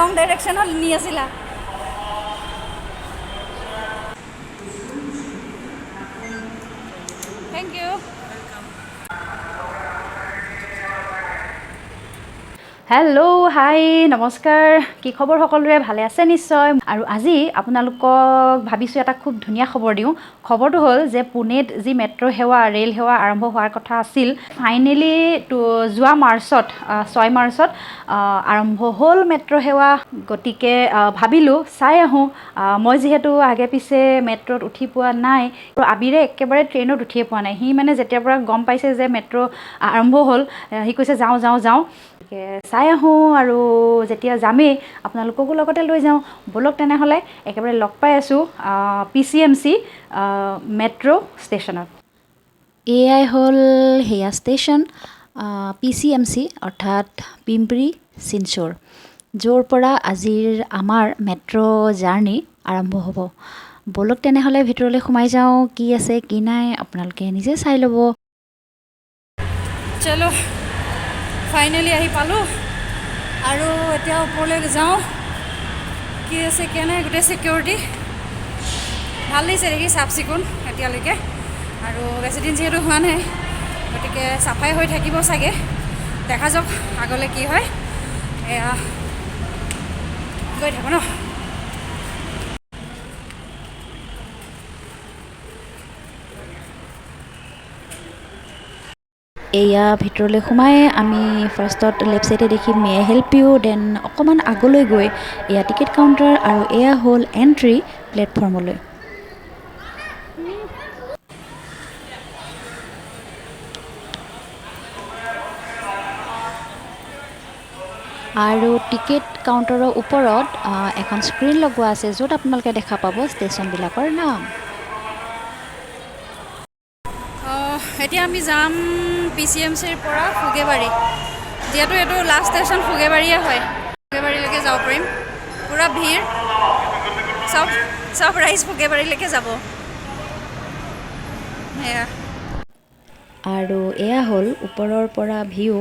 ৰং ডাইৰেকশ্যনত নি আছিলা থেংক ইউ হেল্ল' হাই নমস্কাৰ কি খবৰ সকলোৰে ভালে আছে নিশ্চয় আৰু আজি আপোনালোকক ভাবিছোঁ এটা খুব ধুনীয়া খবৰ দিওঁ খবৰটো হ'ল যে পুনেত যি মেট্ৰ' সেৱা ৰেল সেৱা আৰম্ভ হোৱাৰ কথা আছিল ফাইনেলি যোৱা মাৰ্চত 6 মাৰ্চত আৰম্ভ হ'ল মেট্ৰ' সেৱা গতিকে ভাবিলোঁ চাই আহোঁ মই যিহেতু আগে পিছে মেট্ৰ'ত উঠি পোৱা নাই আৰু আবিৰে একেবাৰে ট্ৰেইনত উঠিয়ে পোৱা নাই সি মানে যেতিয়াৰ পৰা গম পাইছে যে মেট্ৰ' আৰম্ভ হ'ল সি কৈছে যাওঁ চাই আহোঁ আৰু যেতিয়া যামেই আপোনালোককো লগতে লৈ যাওঁ ব'লক তেনেহ'লে একেবাৰে লগ পাই আছোঁ PCMC মেট্ৰ' ষ্টেচনত এয়াই হ'ল সেয়া ষ্টেচন PCMC অৰ্থাৎ পিম্পৰি চিনচোৰ য'ৰ পৰা আজিৰ আমাৰ মেট্ৰ' জাৰ্ণি আৰম্ভ হ'ব ব'লক তেনেহ'লে ভিতৰলৈ সোমাই যাওঁ কি আছে কি নাই আপোনালোকে নিজে চাই ল'ব চলো ফাইনেলি আহি পালোঁ আৰু এতিয়া ওপৰলৈ যাওঁ কি আছে কি নাই গোটেই চিকিউৰিটি ভাল লাগিছে দেখি চাফ চিকুণ এতিয়ালৈকে আৰু বেছিদিন যিহেতু হোৱা নাই গতিকে চাফাই হৈ থাকিব চাগে দেখা যাওক আগলৈ কি হয় এয়া গৈ থাকোঁ ন এয়া ভিতৰলৈ সোমাই আমি ফাৰ্ষ্টত লেফ্ট ছাইডে দেখিম may I help you then অকণমান আগলৈ গৈ এয়া টিকেট কাউণ্টাৰ আৰু এয়া হ'ল এণ্ট্ৰি প্লেটফৰ্মলৈ আৰু টিকেট কাউণ্টাৰৰ ওপৰত এখন স্ক্ৰীণ লগোৱা আছে য'ত আপোনালোকে দেখা পাব ষ্টেচনবিলাকৰ নাম এতিয়া আমি যাম PCMCৰ পৰা ফুগেবাৰী যিহেতু এইটো লাষ্ট ষ্টেচন ফুগেবাৰীয়ে হয় ফুগেবাৰীলৈকে যাব পাৰিম পূৰা ভিৰ চব ৰাইজ ফুগেবাৰীলৈকে যাব এয়া আৰু এয়া হ'ল ওপৰৰ পৰা view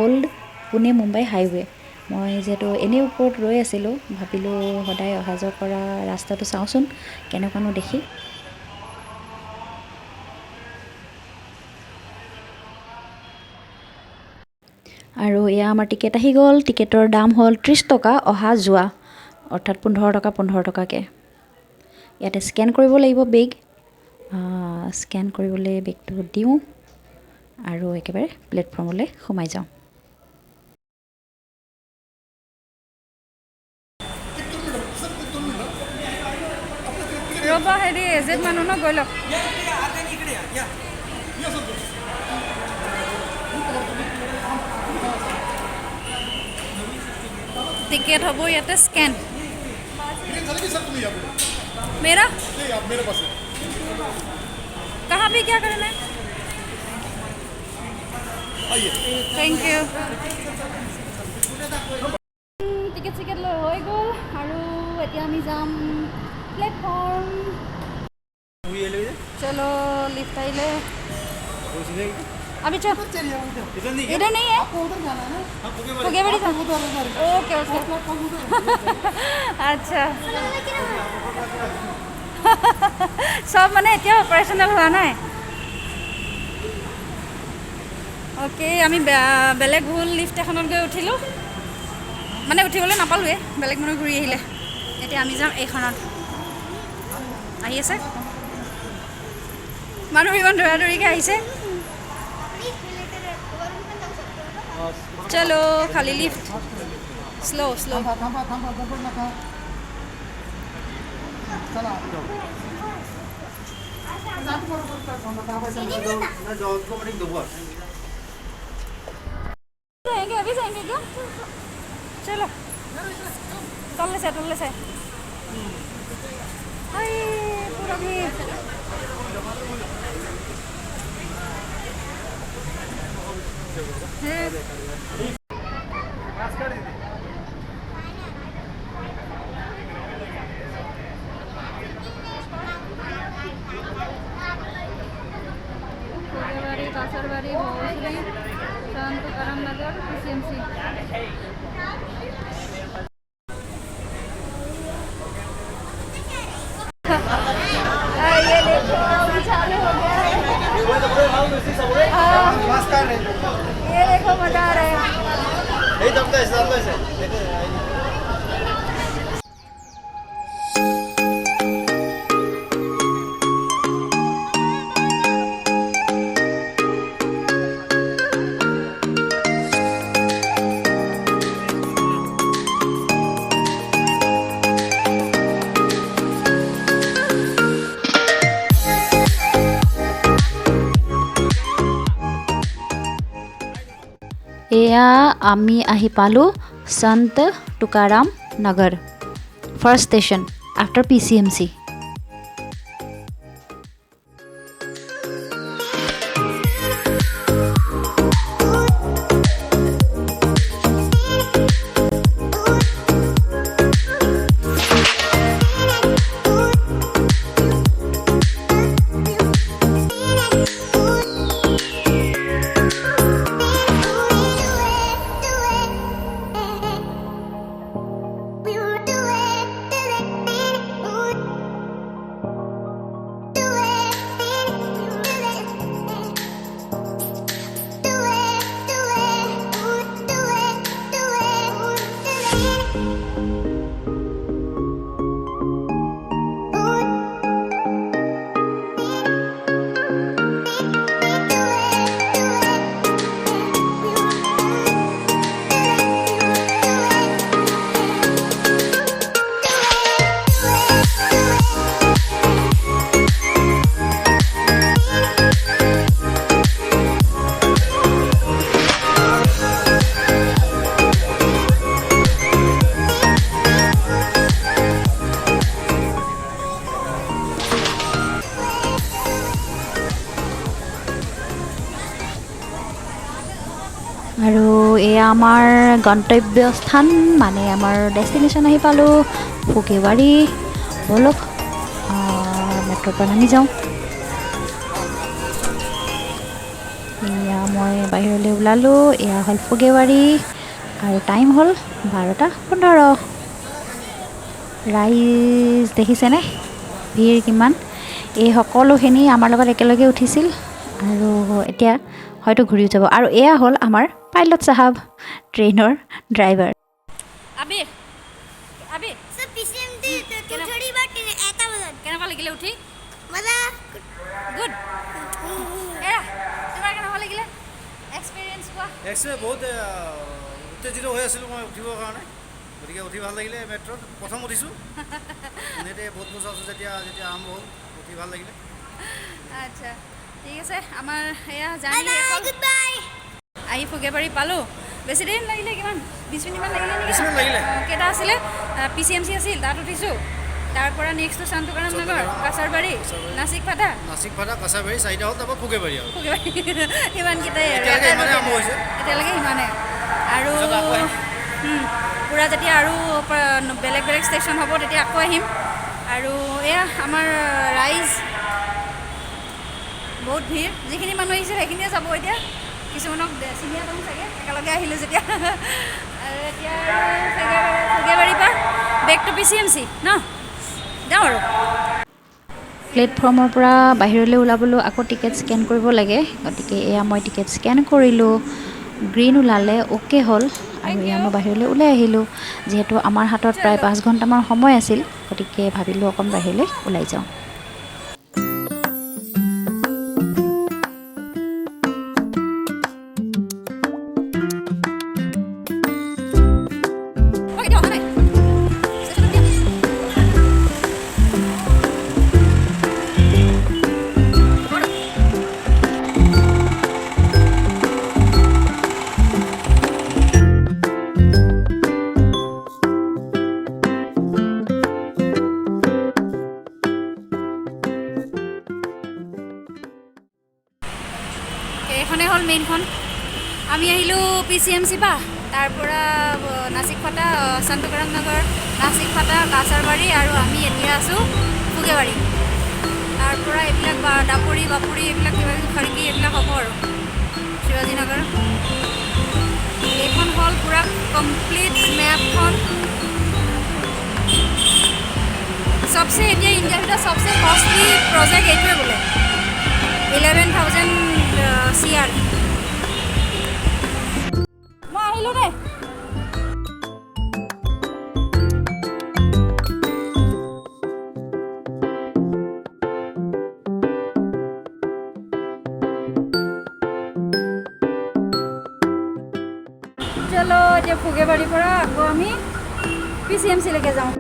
old Pune Mumbai highway মই যিহেতু এনেই ওপৰত ৰৈ আছিলোঁ ভাবিলোঁ সদায় অহা যোৱা কৰা ৰাস্তাটো চাওঁচোন কেনেকুৱানো দেখি আৰু এয়া আমাৰ টিকেট আহি গ'ল টিকেটৰ দাম হ'ল 30 টকা অহা যোৱা অৰ্থাৎ 15 টকাকৈ ইয়াতে স্কেন কৰিব লাগিব বেগ স্কেন কৰিবলৈ বেগটো দিওঁ আৰু একেবাৰে প্লেটফৰ্মলৈ সোমাই যাওঁ ৰ'বা হেৰি এজেড মানুহ ন গৈ লওক टिकट हो ये स्कैन मेरा मेरे पास कहाँ पे क्या करना है थैंक यू टिकेट चिकेट लो हो गल और एतिया आमी जाम प्लेटफर्म चलो लिफ्ट आइले अभी चल इधर नहीं है फुगेवाड़ी था ओके ओके अच्छा सब মানে এতিয়া অপাৰেশনাল হোৱা নাই ওকে আমি বেলেগ ভুল লিফট এখনত গৈ উঠিলোঁ মানে উঠিবলৈ নাপালোঁৱে বেলেগ মানুহ ঘূৰি আহিলে এতিয়া আমি যাম এইখনত আহি আছে মানুহ ইমান দৌৰাদৌৰিকৈ আহিছে चलो खाली लिफ्ट स्लो स्लो अभी जाएंगे क्या चलो टल्ले से पूरा भीड़ कासरवाड़ी भोसली शांत करम नगर PCMC এয়া আমি আহি পালোঁ সন্ত টুকাৰাম নগৰ ফাৰ্ষ্ট ষ্টেচন আফটাৰ PCMC। আৰু এয়া আমাৰ গন্তব্যস্থান মানে আমাৰ ডেষ্টিনেশ্যন আহি পালোঁ ফুগেৱাৰী। ব'লক মেট্ৰৰ পৰা নামি যাওঁ। এয়া মই বাহিৰলৈ ওলালোঁ। এয়া হ'ল ফুগেৱাৰী আৰু টাইম হ'ল 12:15। ৰাইজ দেখিছেনে ভিৰ কিমান? এই সকলোখিনি আমাৰ লগত একেলগে উঠিছিল আৰু এতিয়া হয়তো ঘূৰি যাব। আৰু এয়া হ'ল আমাৰ পাইলট চাহাব, ট্ৰেইনৰ ড্ৰাইভাৰ। কেনেকুৱা লাগিলে উঠি? গুড। তোমাৰ কেনেকুৱা লাগিলে এক্সপিৰিয়েঞ্চ কোৱা? বহুত উত্তেজিত হৈ আছিলোঁ মই উঠিবৰ কাৰণে, গতিকে উঠি ভাল লাগিলে। মেট্ৰত প্ৰথম উঠিছোঁ এনেতে বহুত বছৰ আছোঁ যেতিয়া আৰম্ভ হ'ল, উঠি ভাল লাগিলে। আচ্ছা ঠিক আছে, আমাৰ এয়া জাৰ্ণি আহি ফুগেৱাৰী পালোঁ। বেছি দেৰি লাগিলে, কিমান 20 মিনিটমান লাগিলে নেকি? 20 মিনিট লাগিলে। কেইটা আছিলে? PCMC আছিল, তাত উঠিছোঁ। তাৰ পৰা নেক্সটটো সন্ত টুকাৰাম নগৰ, কাছাৰবাৰী, নাচিক ফাটা, কাছাৰবাৰী 4টা হ'ল, তাৰপৰা ফুগেৱাৰী আৰু ইমানকেইটাই আৰু এতিয়ালৈকে সিমানে। আৰু পূৰা যেতিয়া আৰু বেলেগ বেলেগ ষ্টেচন হ'ব তেতিয়া আকৌ আহিম। আৰু এয়া আমাৰ ৰাইজ বহুত ভিৰ, যিখিনি মানুহ আহিছিল সেইখিনিয়ে যাব এতিয়া। কিছুমানক চিনি নাপাম চাগে, একেলগে আহিলোঁ যেতিয়া। আৰু এতিয়া ফুগেৱাৰীৰ পৰা বেক টু PCMC ন, যাওঁ আৰু। প্লেটফৰ্মৰ পৰা বাহিৰলৈ ওলাবলৈ আকৌ টিকেট স্কেন কৰিব লাগে, গতিকে এয়া মই টিকেট স্কেন কৰিলোঁ। গ্ৰীণ ওলালে, অ'কে হ'ল। আৰু এয়া মই বাহিৰলৈ ওলাই আহিলোঁ। যিহেতু আমাৰ হাতত প্ৰায় 5 ঘণ্টামান সময় আছিল, গতিকে ভাবিলোঁ অকণ বাহিৰলৈ ওলাই যাওঁ। এইখনেই হ'ল মেইনখন। আমি আহিলোঁ PCMC পৰা, তাৰ পৰা নাচিক ফাটা, সন্ত টুকাৰাম নগৰ, নাচিক ফাটা, কাছাৰবাৰী, আৰু আমি এতিয়া আছোঁ ফুগেৱাৰী। তাৰ পৰা এইবিলাক দাপুৰি বাপুৰি এইবিলাক কিবা কিবি খৰিকি এইবিলাক হ'ব আৰু শিৱাজী নগৰ। এইখন হ'ল পূৰা কমপ্লিট মেপখন। চবচে এতিয়া ইণ্ডিয়াৰ ভিতৰত চবচে কষ্টলি প্ৰজেক্ট এইটোৱে বোলে, 11,000 CR। মই আহিলোঁ দেই। এতিয়া ফুগেবাৰীৰ পৰা আকৌ আমি PCMC লৈকে যাওঁ।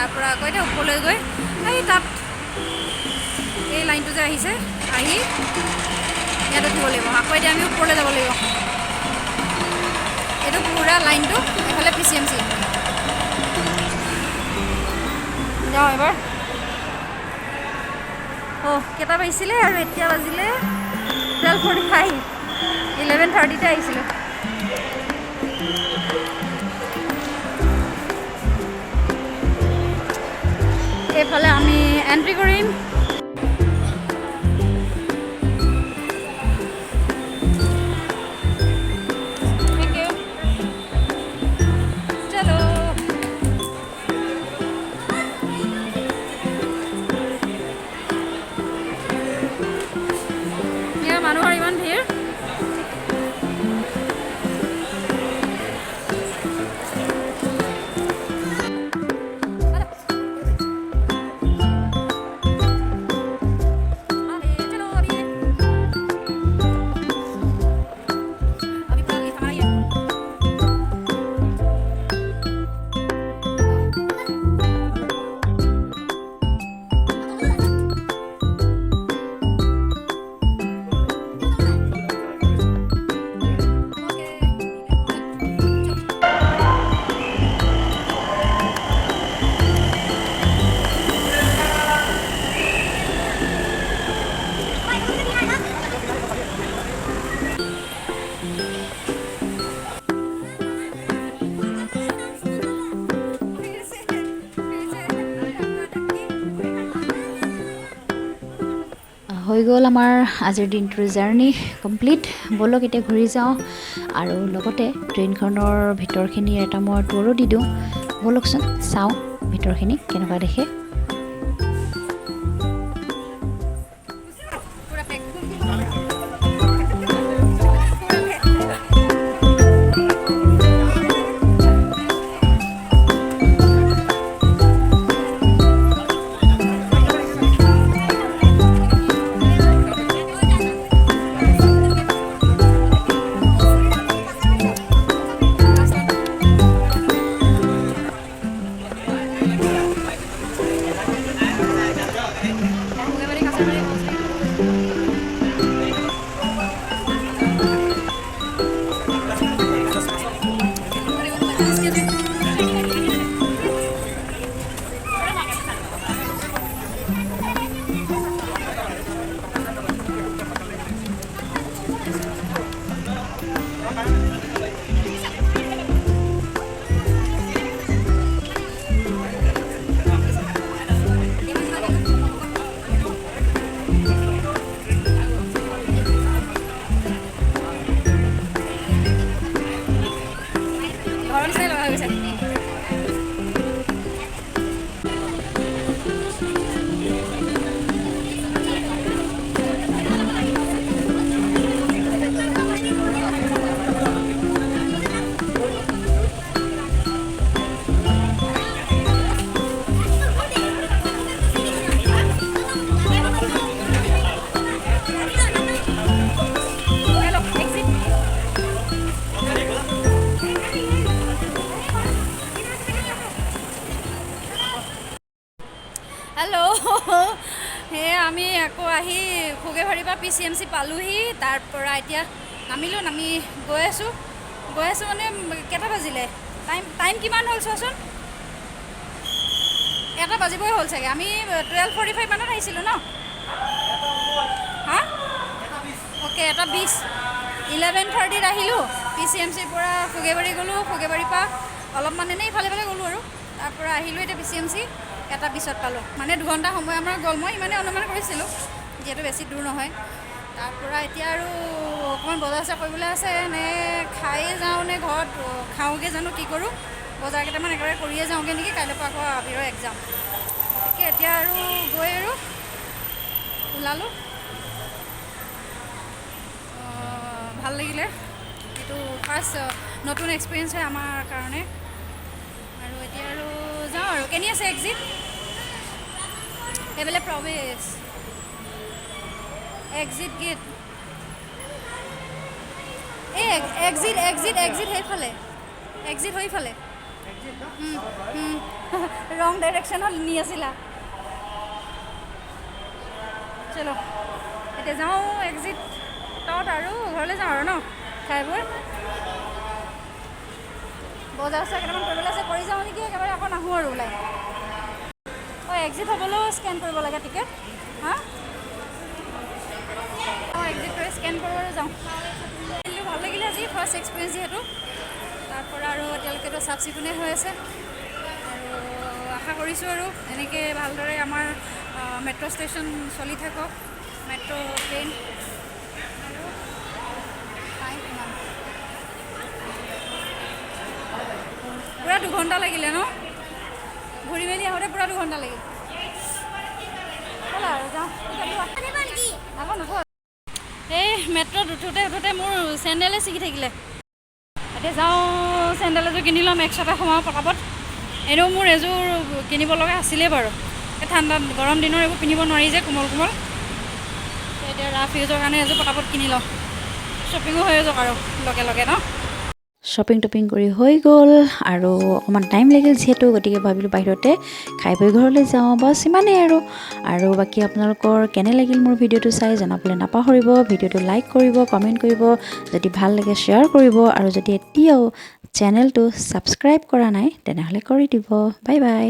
তাৰপৰা আকৌ এতিয়া ওপৰলৈ গৈ এই তাত এই লাইনটো যে আহিছে আহি ইয়াত উঠিব লাগিব। আকৌ এতিয়া আমি ওপৰলৈ যাব লাগিব। এইটো পুৰা লাইনটো এইফালে PCMC যাওঁ এবাৰ। কেইটা বাজিছিলে আৰু এতিয়া বাজিলে 12:45 11:30তে আহিছিলোঁ। এইফালে আমি এন্ট্ৰি কৰিম। Thank you. চলো। ইয়াৰ মানুহৰ ইমান ভিৰ। হৈ গ'ল আমাৰ আজিৰ দিনটোৰ জাৰ্ণি কমপ্লিট। ব'লক এতিয়া ঘূৰি যাওঁ আৰু লগতে ট্ৰেইনখনৰ ভিতৰখিনিৰ এটা মই টুৰো দি দিওঁ। ব'লকচোন চাওঁ ভিতৰখিনি কেনেকুৱা দেখে। আমি আকৌ আহি ফুগেবাৰীৰ পৰা PCMC পালোহি। তাৰ পৰা এতিয়া নামিলোঁ, নামি গৈ আছোঁ মানে কেইটা বাজিলে টাইম কিমান হ'ল চোৱাচোন, 1টা বাজিবই হ'ল চাগে। আমি 12:45 মানত আহিছিলোঁ ন? হা অ'কে, 1:20 11:30ত আহিলোঁ। PCMCৰ পৰা ফুগেবাৰী গ'লোঁ, ফুগেবাৰীৰ পৰা অলপমান এনেই ইফালে গ'লোঁ আৰু তাৰ পৰা আহিলোঁ এতিয়া PCMC 1:20 পালোঁ মানে 2 ঘণ্টা সময় আমাৰ গ'ল মই ইমানে অনুমান কৰিছিলোঁ যিহেতু বেছি দূৰ নহয় তাৰ পৰা এতিয়া আৰু অকণমান বজাৰ চজাৰ কৰিবলৈ আছে নে খায়ে যাওঁ নে ঘৰত খাওঁগৈ জানো কি কৰোঁ বজাৰ কেইটামান একেবাৰে কৰিয়ে যাওঁগৈ নেকি কাইলৈৰ পৰা আকৌ আবিৰৰ এক্সাম তাকে এতিয়া আৰু গৈ আৰু ওলালোঁ ভাল লাগিলে এইটো ফাৰ্ষ্ট নতুন এক্সপিৰিয়েঞ্চ হয় আমাৰ কাৰণে আৰু এতিয়া আৰু যাওঁ আৰু কেনি আছে এক্সিট এইফালে প্ৰৱেশ এক্সিট গেট এই এক্সিট সেইফালে এক্সিট সেইফালে ৰং ডাইৰেকশ্যনত নি আছিলা চলো এতিয়া যাওঁ এক্সিট তত আৰু ঘৰলৈ যাওঁ আৰু ন খাই বৈ বজাৰ চজাৰ কেইটামান কৰিবলৈ আছে কৰি যাওঁ নেকি একেবাৰে আকৌ নাহোঁ আৰু ওলাই এক্সিট হ'বলৈও স্কেন কৰিব লাগে টিকেট হা এক্সিট কৰি স্কেন কৰোঁ আৰু যাওঁ ভাল লাগিলে আজি ফাৰ্ষ্ট এক্সপিৰিয়েঞ্চ যিহেতু তাৰ পৰা আৰু এতিয়ালৈকেতো চাফ চিকুণে হৈ আছে আৰু আশা কৰিছোঁ আৰু এনেকৈ ভালদৰে আমাৰ মেট্ৰ' ষ্টেচন চলি থাকক মেট্ৰ' ট্ৰেইন পুৰা 2 ঘণ্টা লাগিলে ন ঘূৰি মেলি আহোঁতে পুৰা 2 ঘণ্টা লাগিল আৰু যাওঁ আকৌ নথ এই মেট্ৰত উঠোতে মোৰ চেণ্ডেলে ছিগি থাকিলে এতিয়া যাওঁ চেণ্ডেল এযোৰ কিনি ল'ম একসাথে সোমাওঁ পটাপট এনেও মোৰ এযোৰ কিনিব লগা আছিলেই বাৰু এই ঠাণ্ডা গৰম দিনৰ এইবোৰ পিন্ধিব নোৱাৰি যে কোমল এতিয়া ৰাফ ইউজৰ কাৰণে এযোৰ পটাপট কিনি লওঁ শ্বপিঙো হৈ যাওক আৰু লগে লগে ন শ্বপিং টপিং কৰি হৈ গ'ল আৰু অকণমান টাইম লাগিল যিহেতু গতিকে ভাবিলোঁ বাহিৰতে খাই বৈ ঘৰলৈ যাওঁ বাছ ইমানেই আৰু বাকী আপোনালোকৰ কেনে লাগিল মোৰ ভিডিঅ'টো চাই জনাবলৈ নাপাহৰিব ভিডিঅ'টো লাইক কৰিব কমেণ্ট কৰিব যদি ভাল লাগে শ্বেয়াৰ কৰিব আৰু যদি এতিয়াও চেনেলটো ছাবস্ক্ৰাইব কৰা নাই তেনেহ'লে কৰি দিব বাই বাই